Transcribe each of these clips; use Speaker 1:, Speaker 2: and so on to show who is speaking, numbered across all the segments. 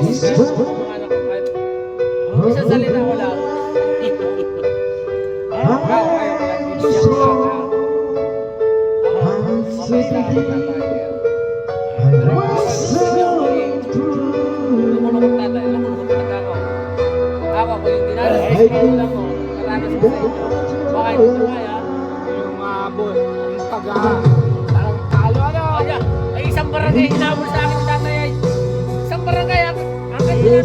Speaker 1: mga anak ko kahit isa salita ko lang. Ayaw ko lang bibigyan ko lang. Mamay lang ang tatay. Pero lukulukot tatay, lukulukot talaga ako. Ako ko yung dinaranas ko lang mo. Karanas ko sa inyo. Baka hindi ko kaya.
Speaker 2: Yung maabot, yung taga, parang talo ano.
Speaker 1: Ay isang barangay hinabol sa akin tatay ay. Isang barangay ang kanya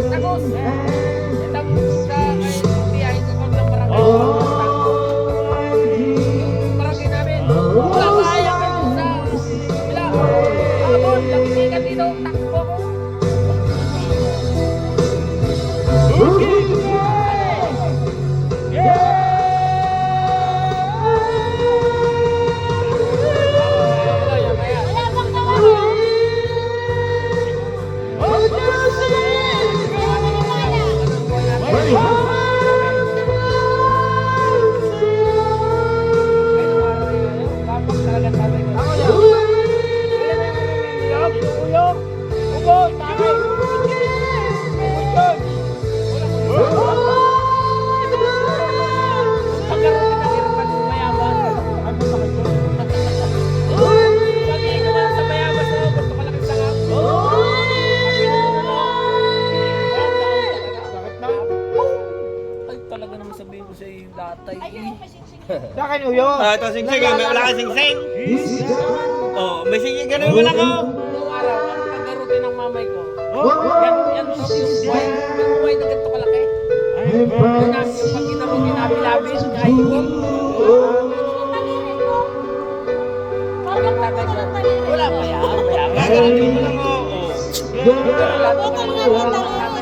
Speaker 1: tagos. Itang sa tiyahin ko kung ng barangay. Yung barangay namin. Wala kaya kayo sa wala. Abot, lakikikan dito. Takbo ko. Talaga naman sabihin ko sa iyo datay.
Speaker 2: Sa akin uyo.
Speaker 3: Ito singsing, wala kang singsing. Oh, may singsing ganun wala ko.
Speaker 1: Noong araw, ang pagkarutin ng mamay ko. Yan yung buhay na ganito kalaki. Yung pag ginarutin nabilabis, kahigop. Walang tatay ko. Wala pa yan.
Speaker 3: Ganun lang ako.
Speaker 1: Wala pa yan.